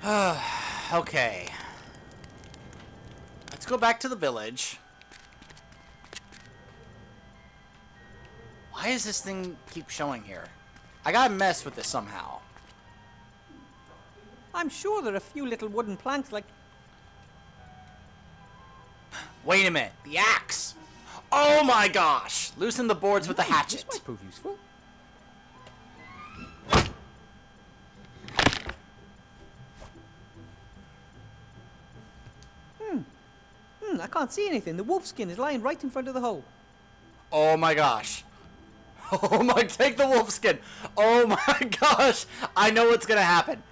Okay. Let's go back to the village. Why does this thing keep showing here? I gotta mess with this somehow. I'm sure there are a few little wooden planks like... Wait a minute. The axe! Oh my gosh! Loosen the boards with the hatchet. This might prove useful. I can't see anything. The wolf skin is lying right in front of the hole. Oh my gosh. Oh my, take the wolf skin. Oh my gosh. I know what's gonna happen.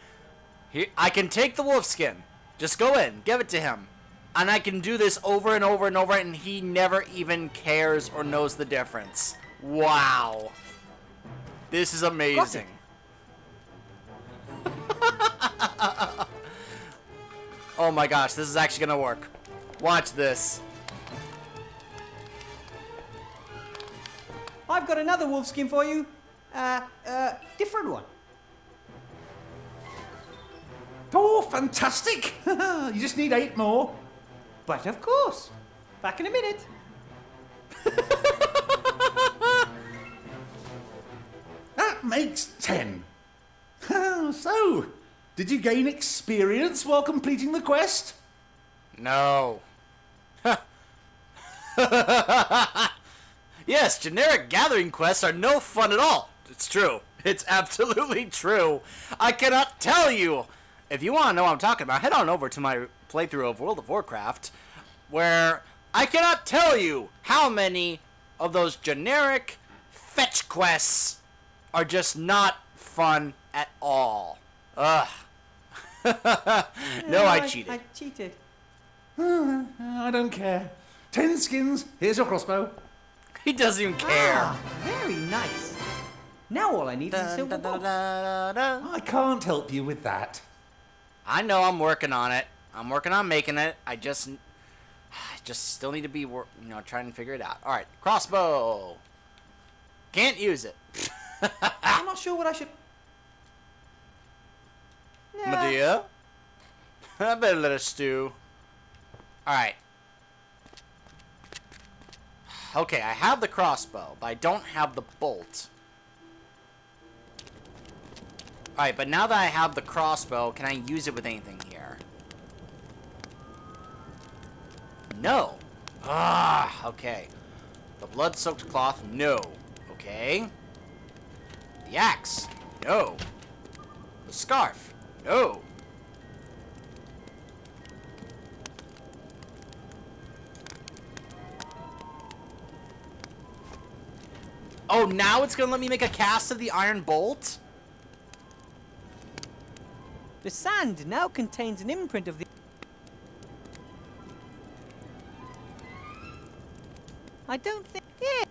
I can take the wolf skin. Just go in, give it to him. And I can do this over and over and over, and he never even cares or knows the difference. Wow. This is amazing. Oh my gosh, this is actually gonna work. Watch this. I've got another wolf skin for you. Different one. Oh, fantastic! You just need 8 more. But of course. Back in a minute. That makes 10. So, did you gain experience while completing the quest? No. Yes, generic gathering quests are no fun at all. It's true. It's absolutely true. I cannot tell you. If you want to know what I'm talking about, head on over to my playthrough of World of Warcraft, where I cannot tell you how many of those generic fetch quests are just not fun at all. Ugh. No, I cheated. I cheated. I don't care. 10 skins, here's your crossbow. He doesn't even care. Ah, very nice. Now all I need is a silver box. I can't help you with that. I know, I'm working on it. I'm working on making it. I just still need to be, trying to figure it out. All right, crossbow. Can't use it. I'm not sure what I should... Nah. Medea? I better let it stew. All right. Okay, I have the crossbow, but I don't have the bolt. Alright, but now that I have the crossbow, can I use it with anything here? No. Ah, okay. The blood-soaked cloth, no. Okay. The axe, no. The scarf, no. Oh, now it's gonna let me make a cast of the iron bolt? The sand now contains an imprint of the... I don't think... Yeah.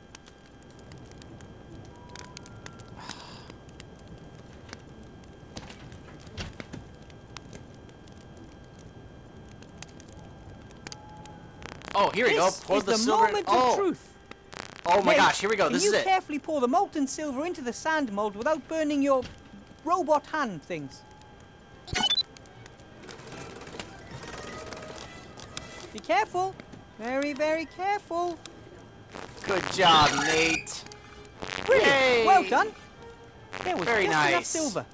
Oh, here we go. Pour This the is the silver. moment of truth. Oh my Mate, gosh, here we go. This is Can it. you carefully pour the molten silver into the sand mold without burning your robot hand things? Be careful. Very, very careful. Good job, Nate. Brilliant. Yay. Well done. There was Very just enough nice. silver.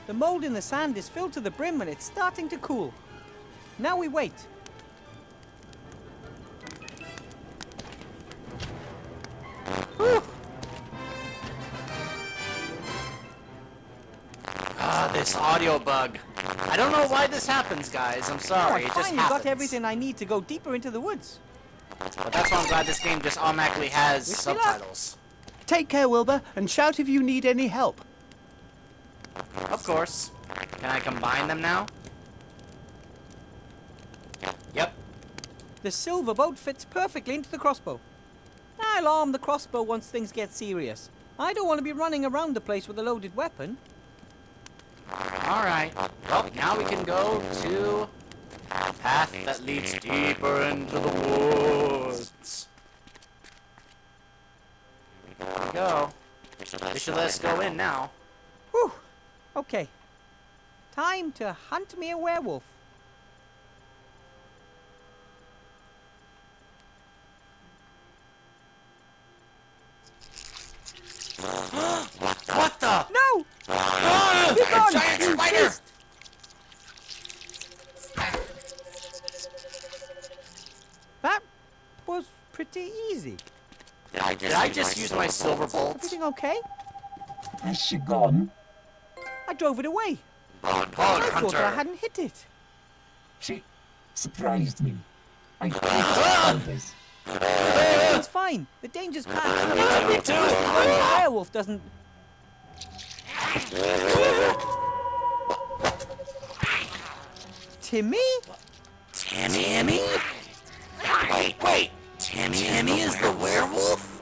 The mold in the sand is filled to the brim and it's starting to cool. Now we wait. Ah, this audio bug. I don't know why this happens, guys. I'm sorry. I It just finally happens. got everything I need to go deeper into the woods. But that's why I'm glad this game just automatically has Wish me luck. subtitles. Take care, Wilbur, and shout if you need any help. Of course. Can I combine them now? Yep. The silver bolt fits perfectly into the crossbow. I'll arm the crossbow once things get serious. I don't want to be running around the place with a loaded weapon. Alright. Well, now we can go to a path that leads deeper into the woods. There we go. They should let us go in now. Whew. Okay. Time to hunt me a werewolf. What the? No! Ah, Be gone, giant you spider! beast! That was pretty easy. Did I just use my silver bolt? Everything okay? Has she gone? I drove it away. Bone I thought I hunter. hadn't hit it. She surprised me. I hate spiders. It's fine. The danger's past. Me too. The werewolf doesn't... Timmy? Timmy? Wait. Timmy is the werewolf?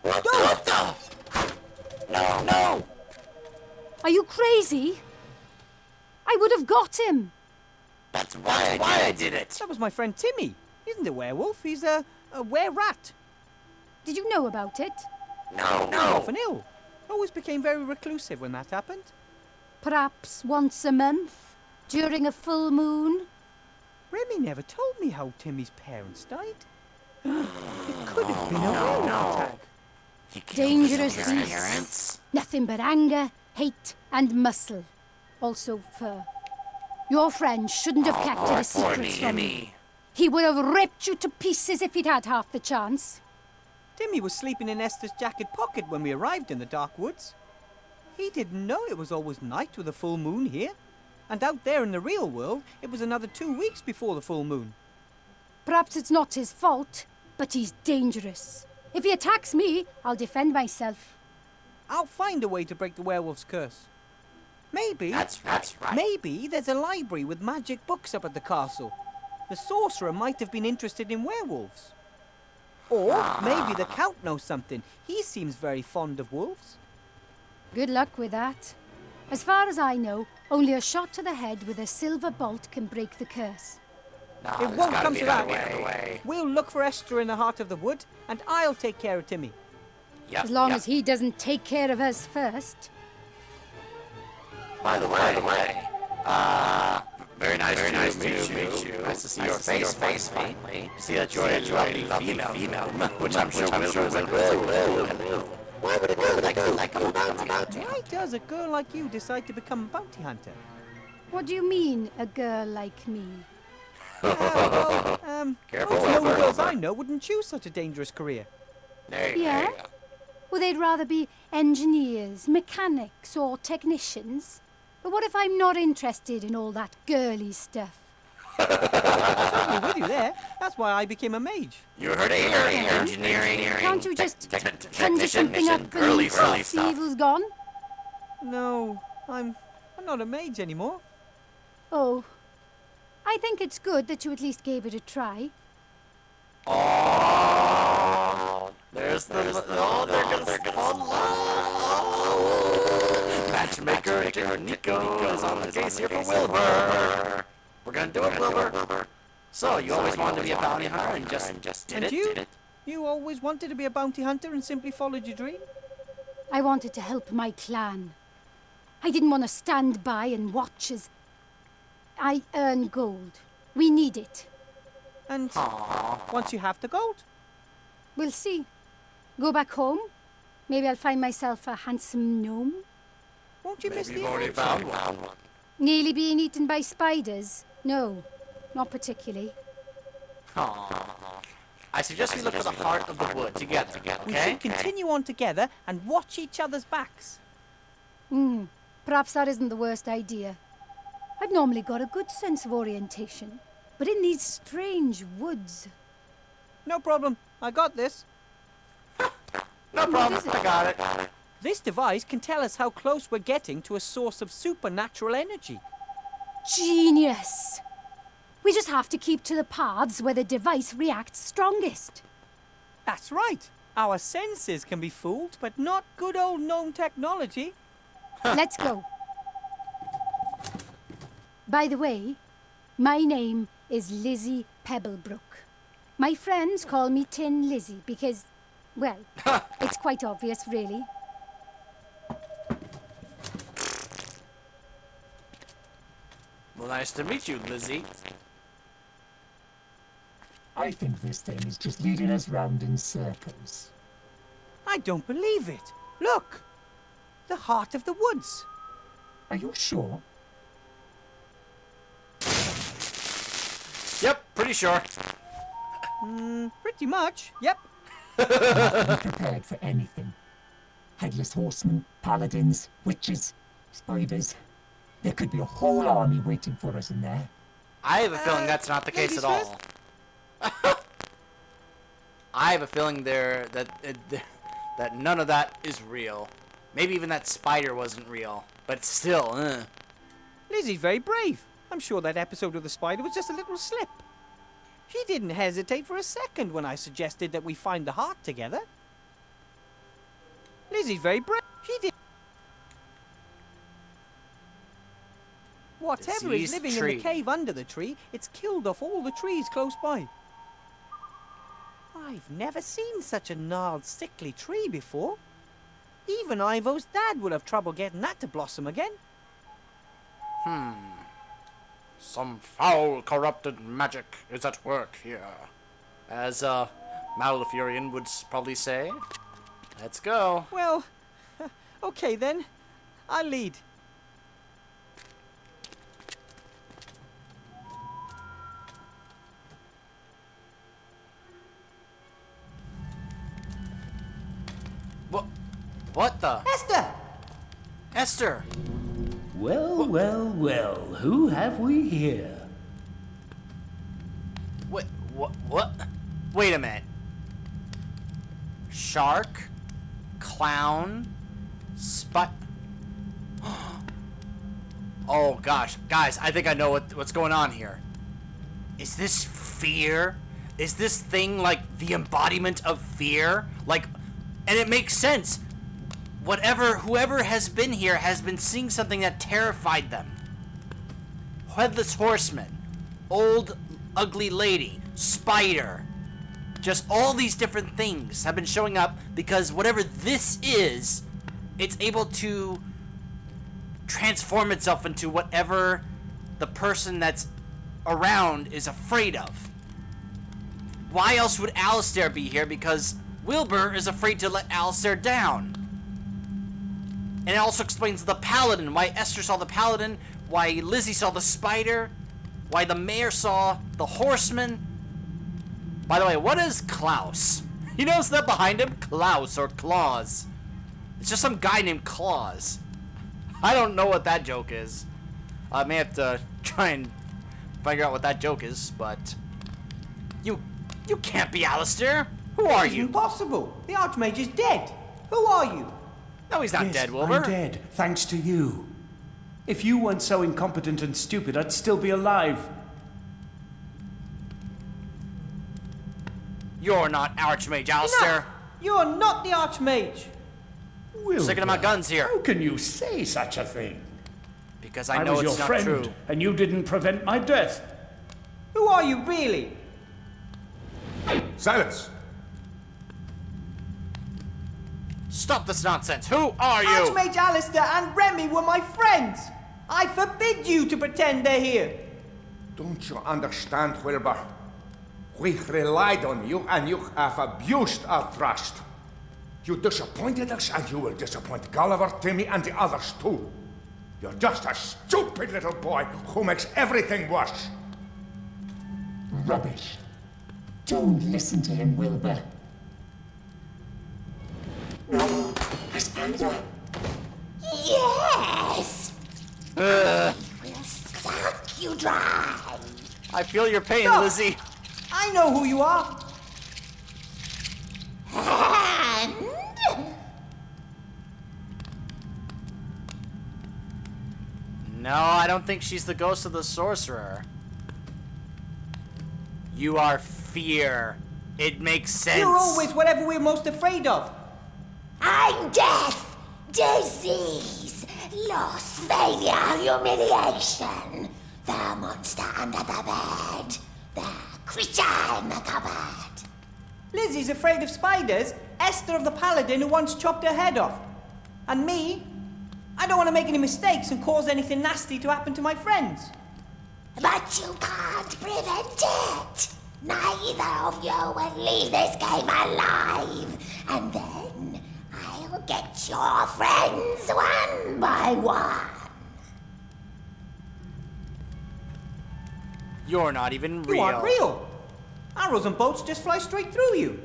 What the? No. Are you crazy? I would have got him. That's why I did it. That was my friend Timmy. He isn't a werewolf. He's a were-rat. Did you know about it? He's No. often ill. Always became very reclusive when that happened. Perhaps once a month, during a full moon? Remy never told me how Timmy's parents died. It could have been a werewolf attack. He killed Dangerous his beasts. parents? Nothing but anger, hate, and muscle. Also fur. Your friend shouldn't have kept it a secret from me. He would have ripped you to pieces if he'd had half the chance. Timmy was sleeping in Esther's jacket pocket when we arrived in the dark woods. He didn't know it was always night with a full moon here. And out there in the real world, it was another 2 weeks before the full moon. Perhaps it's not his fault, but he's dangerous. If he attacks me, I'll defend myself. I'll find a way to break the werewolf's curse. Maybe... That's right. Maybe there's a library with magic books up at the castle. The sorcerer might have been interested in werewolves. Or maybe the Count knows something. He seems very fond of wolves. Good luck with that. As far as I know, only a shot to the head with a silver bolt can break the curse. It won't come to that. We'll look for Esther in the heart of the wood, and I'll take care of Timmy. As long as he doesn't take care of us first. By the way, very nice to meet you. Nice to see your face finally. See that you're a lovely female, which I'm sure will. Why would a girl like a bounty hunter? Why does a girl like you decide to become a bounty hunter? What do you mean, a girl like me? Careful. Most young girls I know wouldn't choose such a dangerous career. Yeah? Well, they'd rather be engineers, mechanics, or technicians. But what if I'm not interested in all that girly stuff? I'm with you there. That's why I became a mage. You heard it here, engineering. Can't you just conjure Technician, something up girly and the stuff. evil's gone? No, I'm not a mage anymore. Oh. I think it's good that you at least gave it a try. Oh, there's the matchmaker Nico is on the case here for Wilbur. We're gonna do it, Wilbur. So you always wanted to be a bounty hunter and just did And it? you? Did it? You always wanted to be a bounty hunter and simply followed your dream? I wanted to help my clan. I didn't want to stand by and watch as I earn gold. We need it. And once you have the gold, We'll see. Go back home. Maybe I'll find myself a handsome gnome. won't you miss the You've already adventure? found one. Nearly being eaten by spiders? No, not particularly. I suggest we look for the heart of the wood together, We okay? should continue on together and watch each other's backs. Perhaps that isn't the worst idea. I've normally got a good sense of orientation, but in these strange woods... No problem. I got this. No problem, is it? I got it. This device can tell us how close we're getting to a source of supernatural energy. Genius! We just have to keep to the paths where the device reacts strongest. That's right. Our senses can be fooled, but not good old gnome technology. Let's go. By the way, my name is Lizzie Pebblebrook. My friends call me Tin Lizzie because, well, it's quite obvious, really. Well, nice to meet you, Lizzie. I think this thing is just leading us round in circles. I don't believe it. Look! The heart of the woods. Are you sure? Yep, pretty sure. Pretty much, yep. Be prepared for anything. Headless horsemen, paladins, witches, spiders. There could be a whole army waiting for us in there. I have a feeling that's not the case at ladies all. I have a feeling that none of that is real. Maybe even that spider wasn't real. But still, Lizzie's very brave. I'm sure that episode of the spider was just a little slip. She didn't hesitate for a second when I suggested that we find the heart together. Lizzie's very brave. She did. Whatever is Diseased living in tree. the cave under the tree, it's killed off all the trees close by. I've never seen such a gnarled, sickly tree before. Even Ivo's dad would have trouble getting that to blossom again. some foul, corrupted magic is at work here. As Malfurion would probably say. Let's go. Well, okay then. I'll lead. What the? Esther! Esther! Well, well, well, who have we here? What? Wait a minute. Shark? Clown? Oh gosh, guys, I think I know what's going on here. Is this fear? Is this thing like the embodiment of fear? Like, and it makes sense. Whoever has been here has been seeing something that terrified them. Headless horseman, old ugly lady, spider. Just all these different things have been showing up because whatever this is, it's able to transform itself into whatever the person that's around is afraid of. Why else would Alistair be here? Because Wilbur is afraid to let Alistair down. And it also explains the paladin, why Esther saw the paladin, why Lizzie saw the spider, why the mayor saw the horseman. By the way, what is Klaus? You notice that behind him? Klaus or Claus. It's just some guy named Claus. I don't know what that joke is. I may have to try and figure out what that joke is, but you can't be Alistair. Who are It's you? impossible. The Archmage is dead. Who are you? No, he's not Yes, dead, Wilbur. I'm dead, thanks to you. If you weren't so incompetent and stupid, I'd still be alive. You're not Archmage Alistair. No! You're not the Archmage. Sticking to my guns here. How can you say such a thing? Because I know was it's your not friend, true. and you didn't prevent my death. Who are you really? Silence! Stop this nonsense. Who are you? Archmage Alistair and Remy were my friends. I forbid you to pretend they're here. Don't you understand, Wilbur? We relied on you and you have abused our trust. You disappointed us and you will disappoint Gulliver, Timmy and the others too. You're just a stupid little boy who makes everything worse. Rubbish. Don't listen to him, Wilbur. No, a spider. Yes! We'll suck you dry. I feel your pain, Stop. Lizzie. I know who you are. And No, I don't think she's the ghost of the sorcerer. You are fear. It makes sense. You're always whatever we're most afraid of. I'm death, disease, loss, failure, humiliation. The monster under the bed. The creature in the cupboard. Lizzie's afraid of spiders. Esther of the Paladin who once chopped her head off. And me, I don't want to make any mistakes and cause anything nasty to happen to my friends. but you can't prevent it. Neither of you will leave this cave alive, and then I'll get your friends one by one. You're not even real. You aren't real. Arrows and bolts just fly straight through you.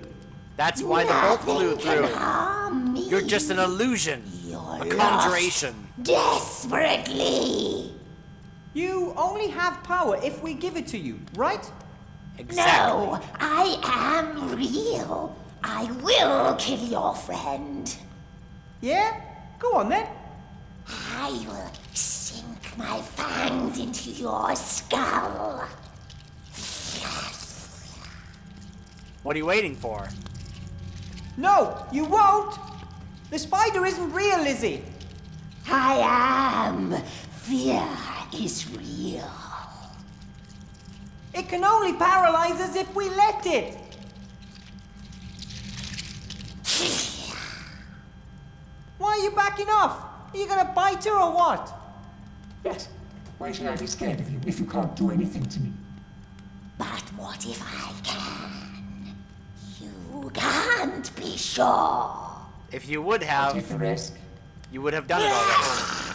That's why the bolt flew Nothing can through. harm me. You're just an illusion. You're A conjuration. lost desperately. You only have power if we give it to you, right? Exactly. No, I am real. I will kill your friend. Yeah? Go on then. I will sink my fangs into your skull. What are you waiting for? No, you won't. The spider isn't real, Lizzie. I am. Fear is real. It can only paralyze us if we let it. Why are you backing off? Are you gonna bite her or what? Yes. Why should I be scared of you if you can't do anything to me? But what if I can? You can't be sure. If you would Take have, the risk. you would have done it already.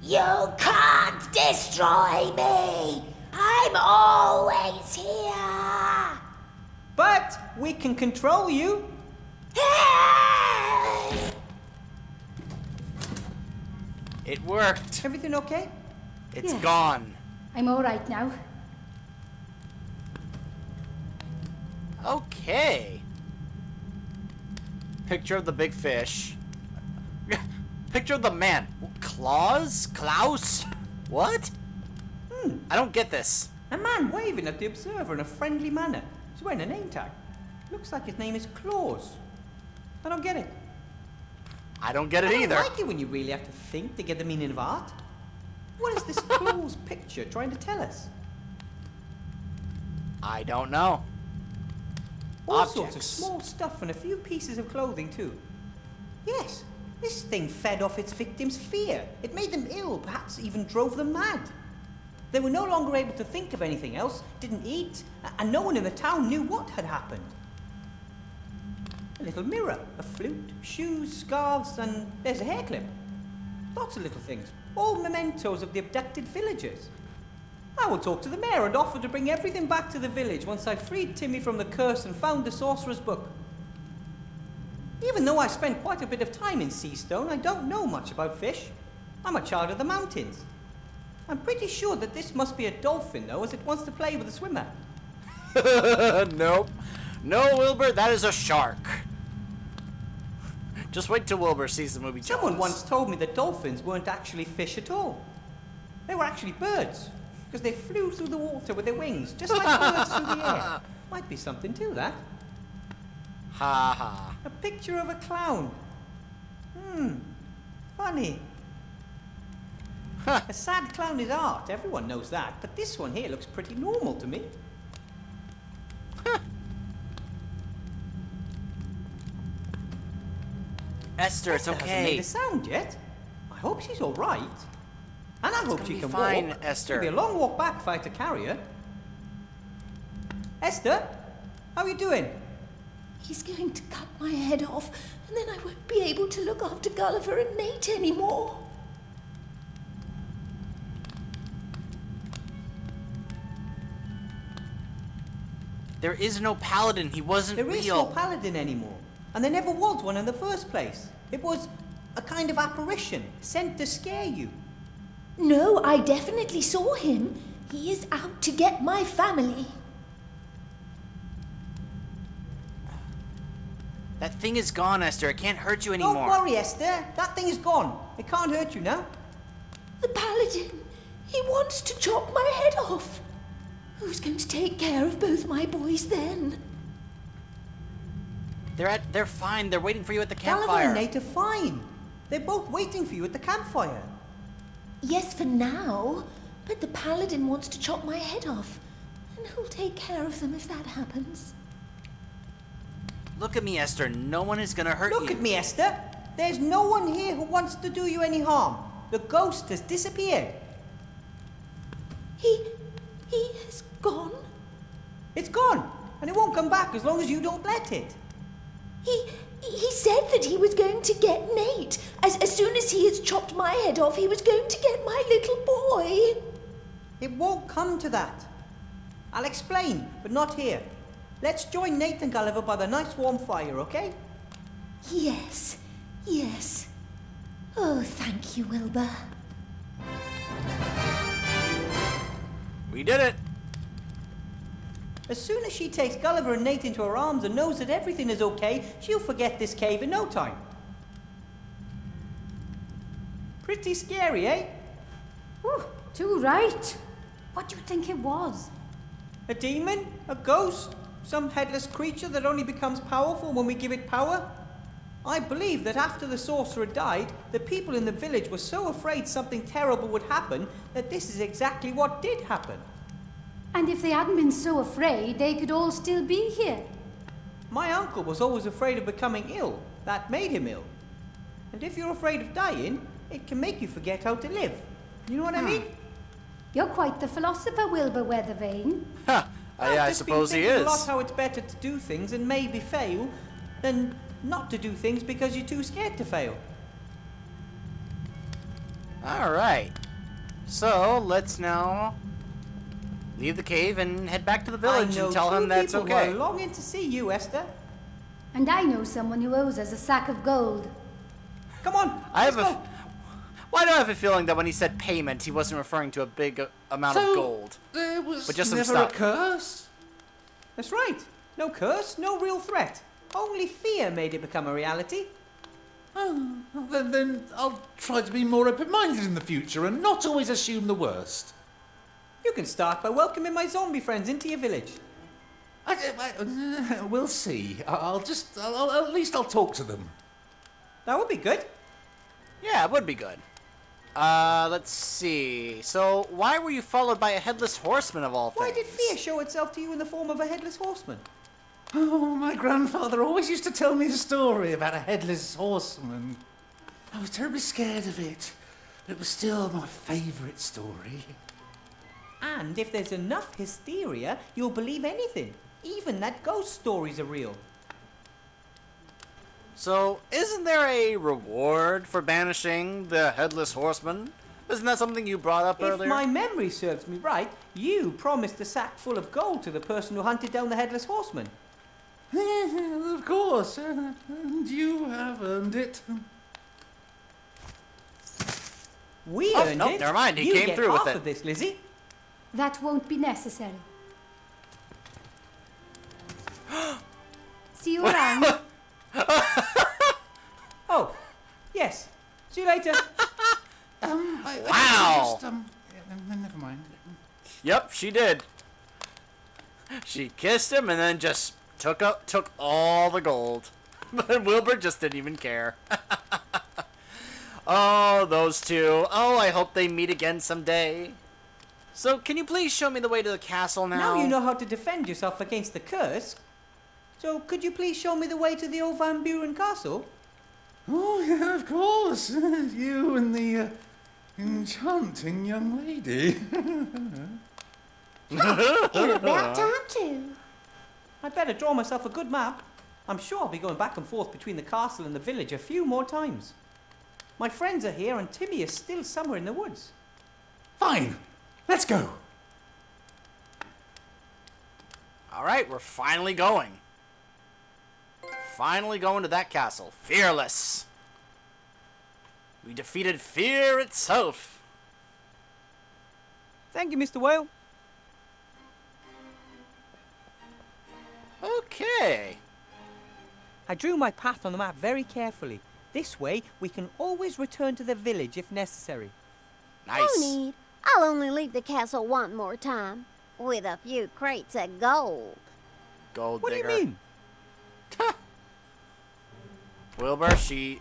You can't destroy me. I'm always here. But we can control you. It worked. Everything okay? It's Yes. gone. I'm all right now. Okay. Picture of the big fish. Picture of the man. Klaus? Klaus? What? I don't get this. A man waving at the observer in a friendly manner. He's wearing a name tag. Looks like his name is Claus. I don't get it. I don't get it I don't either. like it when you really have to think to get the meaning of art. What is this Claus picture trying to tell us? I don't know. All sorts of Objects. small stuff and a few pieces of clothing too. Yes, this thing fed off its victims' fear. It made them ill, perhaps even drove them mad. They were no longer able to think of anything else, didn't eat, and no one in the town knew what had happened. A little mirror, a flute, shoes, scarves, and there's a hair clip. Lots of little things, all mementos of the abducted villagers. I will talk to the mayor and offer to bring everything back to the village once I've freed Timmy from the curse and found the sorcerer's book. Even though I spent quite a bit of time in Seastone, I don't know much about fish. I'm a child of the mountains. I'm pretty sure that this must be a dolphin, though, as it wants to play with a swimmer. Nope. No, Wilbur, that is a shark. Just wait till Wilbur sees the movie Jaws. Someone once told me that dolphins weren't actually fish at all. They were actually birds, because they flew through the water with their wings, just like birds through the air. Might be something to that. Ha ha. A picture of a clown. Funny. A sad clown is art, everyone knows that, but this one here looks pretty normal to me. Esther, it's Hasn't okay. made a sound yet. I hope she's all right. And I hope gonna she be can fine, walk. Esther. It'll be a long walk back if I had to carry her. Esther, how are you doing? He's going to cut my head off, and then I won't be able to look after Gulliver and Nate anymore. There is no paladin. He wasn't There real. is no paladin anymore. And there never was one in the first place. It was a kind of apparition sent to scare you. No, I definitely saw him. He is out to get my family. That thing is gone, Esther. It can't hurt you anymore. Don't worry, Esther. That thing is gone. It can't hurt you now. The paladin. He wants to chop my head off. Who's going to take care of both my boys then? They're fine. They're waiting for you at the Gulliver campfire. and Nate are fine. They're both waiting for you at the campfire. Yes, for now. But the paladin wants to chop my head off. And who'll take care of them if that happens? Look at me, Esther. No one is gonna hurt you. Look at me, Esther. There's no one here who wants to do you any harm. The ghost has disappeared. He has gone? It's gone, and it won't come back as long as you don't let it. He said that he was going to get Nate. As soon as he has chopped my head off, he was going to get my little boy. It won't come to that. I'll explain, but not here. Let's join Nate and Gulliver by the nice warm fire, okay? Yes, yes. Oh, thank you, Wilbur. We did it. As soon as she takes Gulliver and Nate into her arms and knows that everything is okay, she'll forget this cave in no time. Pretty scary, eh? Ooh, too right. What do you think it was? A demon? A ghost? Some headless creature that only becomes powerful when we give it power? I believe that after the sorcerer died, the people in the village were so afraid something terrible would happen that this is exactly what did happen. And if they hadn't been so afraid, they could all still be here. My uncle was always afraid of becoming ill. That made him ill. And if you're afraid of dying, it can make you forget how to live. You know what I mean? You're quite the philosopher, Wilbur Weathervane. I I've just suppose been he thinking is. a lot how it's better to do things and maybe fail than not to do things because you're too scared to fail. Alright. So, let's now leave the cave and head back to the village I know and tell two him that's people okay. who are longing to see you, Esther. And I know someone who owes us a sack of gold. Come on, I let's have go. Why do I have a feeling that when he said payment, he wasn't referring to a big amount of gold? There was But just some never stuff. a curse? That's right. No curse, no real threat. Only fear made it become a reality. Oh, then I'll try to be more open-minded in the future and not always assume the worst. You can start by welcoming my zombie friends into your village. We'll see. At least I'll talk to them. That would be good. Yeah, it would be good. Let's see. So, why were you followed by a headless horseman of all things? Why did fear show itself to you in the form of a headless horseman? Oh, my grandfather always used to tell me a story about a headless horseman. I was terribly scared of it, but it was still my favourite story. And if there's enough hysteria, you'll believe anything. Even that ghost stories are real. So, isn't there a reward for banishing the headless horseman? Isn't that something you brought up earlier? If my memory serves me right, you promised a sack full of gold to the person who hunted down the headless horseman. Of course, and you have earned it. We Oh, earned no, it. never mind, he you came get through with half it. of this, Lizzie. That won't be necessary. See you around. Oh, yes. See you later. Wow. Never mind. Yep, she did. She kissed him and then just took all the gold. But Wilbur just didn't even care. Oh, those two. Oh, I hope they meet again someday. So, can you please show me the way to the castle now? Now you know how to defend yourself against the curse. So, could you please show me the way to the old Van Buren castle? Oh, yeah, of course. You and the enchanting young lady. In about time, too. I'd better draw myself a good map. I'm sure I'll be going back and forth between the castle and the village a few more times. My friends are here and Timmy is still somewhere in the woods. Fine. Let's go. Alright, we're finally going. Finally going to that castle. Fearless. We defeated fear itself. Thank you, Mr. Whale. Okay. I drew my path on the map very carefully. This way, we can always return to the village if necessary. Nice. No need. I'll only leave the castle one more time, with a few crates of gold. Gold What digger. do you mean? Wilbur, she...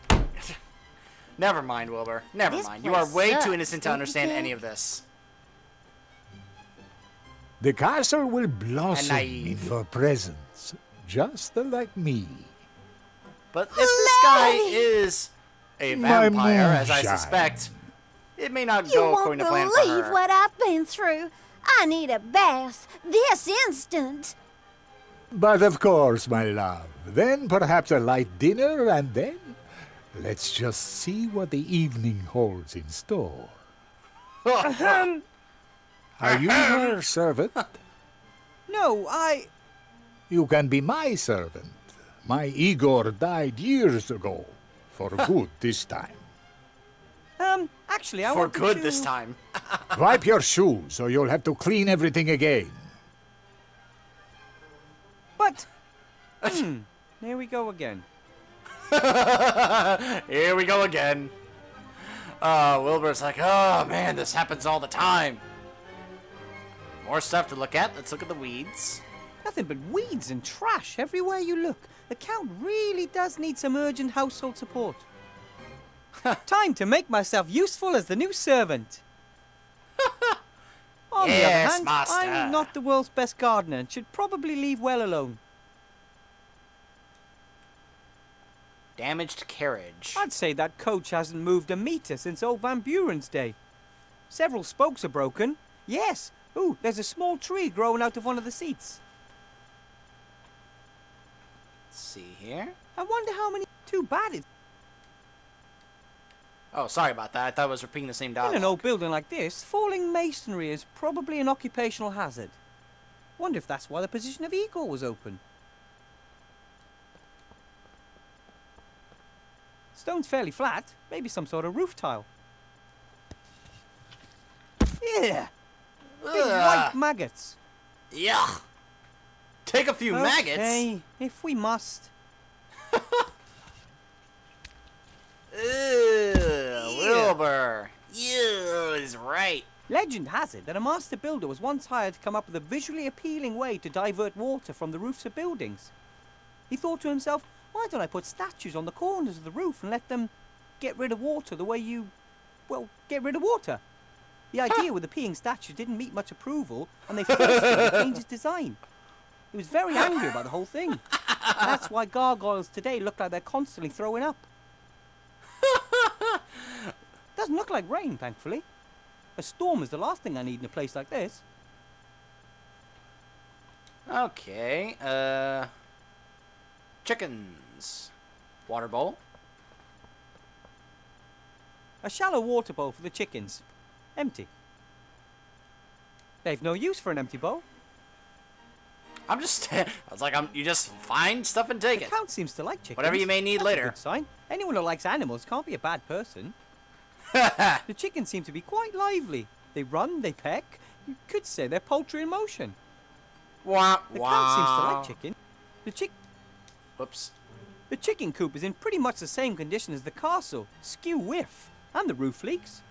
Never mind, Wilbur. Never This mind. You are place way sucks, too innocent to don't you understand think? any of this. The castle will blossom naive. for presents, just like me. But if this guy is a My vampire, as I moonshine. suspect, it may not You go won't according to plan for believe her. what I've been through. I need a bath this instant. But of course, my love. Then perhaps a light dinner, and then let's just see what the evening holds in store. Are you her servant? No, You can be my servant. My Igor died years ago. For good this time. Actually, I For wanted good to... this time. Wipe your shoes, or you'll have to clean everything again. But... here we go again. Here we go again. Wilbur's like, oh man, this happens all the time. More stuff to look at. Let's look at the weeds. Nothing but weeds and trash everywhere you look. The Count really does need some urgent household support. Time to make myself useful as the new servant. On the other Yes, hand, master. I'm not the world's best gardener and should probably leave well alone. Damaged carriage. I'd say that coach hasn't moved a meter since old Van Buren's day. Several spokes are broken. Yes. Ooh, there's a small tree growing out of one of the seats. Let's see here. I wonder how many... Too bad it's... Oh, sorry about that. I thought I was repeating the same dialogue. In an old building like this, falling masonry is probably an occupational hazard. Wonder if that's why the position of Igor was open. Stone's fairly flat. Maybe some sort of roof tile. Yeah. Big white maggots. Yuck. Take a few maggots. Okay, if we must. Wilbur. You is right. Legend has it that a master builder was once hired to come up with a visually appealing way to divert water from the roofs of buildings. He thought to himself, why don't I put statues on the corners of the roof and let them get rid of water the way you, well, get rid of water? The idea with the peeing statues didn't meet much approval, and they forced him to change his design. He was very angry about the whole thing. That's why gargoyles today look like they're constantly throwing up. Doesn't look like rain, thankfully. A storm is the last thing I need in a place like this. Okay, chickens. Water bowl. A shallow water bowl for the chickens. Empty. They've no use for an empty bowl. I'm just... I was like, you just find stuff and take The it. Count seems to like chickens. Whatever you may need That's later. a good sign. Anyone who likes animals can't be a bad person. The chickens seem to be quite lively. They run, they peck. You could say they're poultry in motion. Wah, The wah. Count seems to like chicken. Whoops. The chicken coop is in pretty much the same condition as the castle. Skew whiff. And the roof leaks.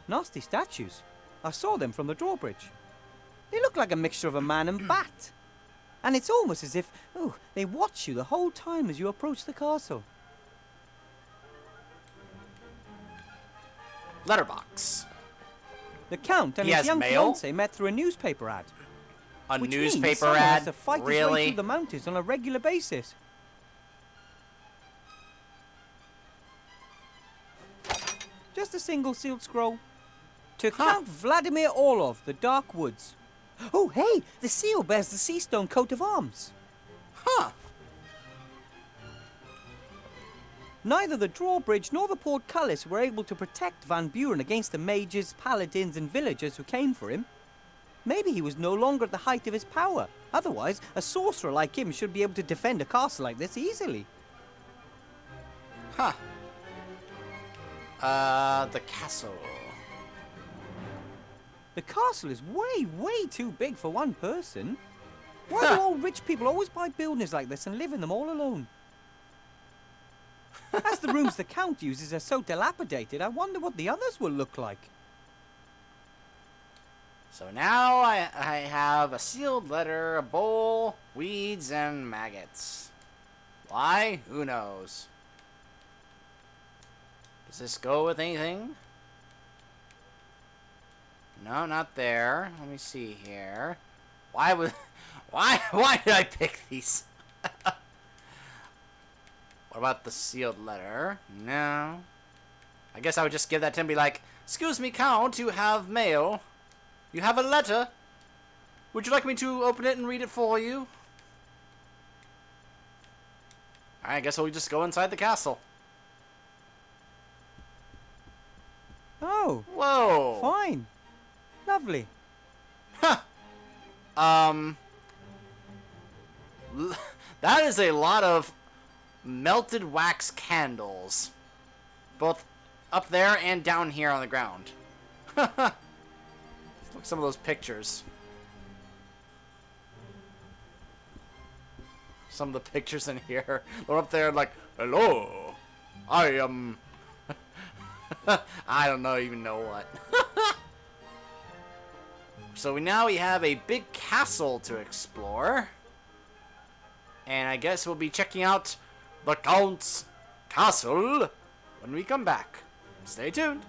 Nasty statues. I saw them from the drawbridge. They look like a mixture of a man and bat. And it's almost as if, oh, they watch you the whole time as you approach the castle. Letterbox. The Count and He his has young mail? fiancée met through a newspaper ad. A Which means newspaper someone has ad? to fight his way Really? through the mountains on a regular basis. Just a single sealed scroll. To Count Vladimir Orlov, the Dark Woods. Oh, hey! The seal bears the sea stone coat of arms. Huh. Neither the drawbridge nor the portcullis were able to protect Van Buren against the mages, paladins, and villagers who came for him. Maybe he was no longer at the height of his power. Otherwise, a sorcerer like him should be able to defend a castle like this easily. Huh. The castle. The castle is way, way too big for one person. Why do all rich people always buy buildings like this and live in them all alone? As the rooms the Count uses are so dilapidated, I wonder what the others will look like. So now I have a sealed letter, a bowl, weeds, and maggots. Why? Who knows? Does this go with anything? No, not there. Let me see here. Why did I pick these? What about the sealed letter? No. I guess I would just give that to him and be like, "Excuse me, Count, you have mail. You have a letter. Would you like me to open it and read it for you?" Alright, I guess we'll just go inside the castle. Oh, Whoa! fine. Lovely. That is a lot of melted wax candles. Both up there and down here on the ground. Look at some of those pictures. Some of the pictures in here. They're up there like, "Hello, I am..." I don't even know what. So now we have a big castle to explore. And I guess we'll be checking out the Count's castle when we come back. Stay tuned.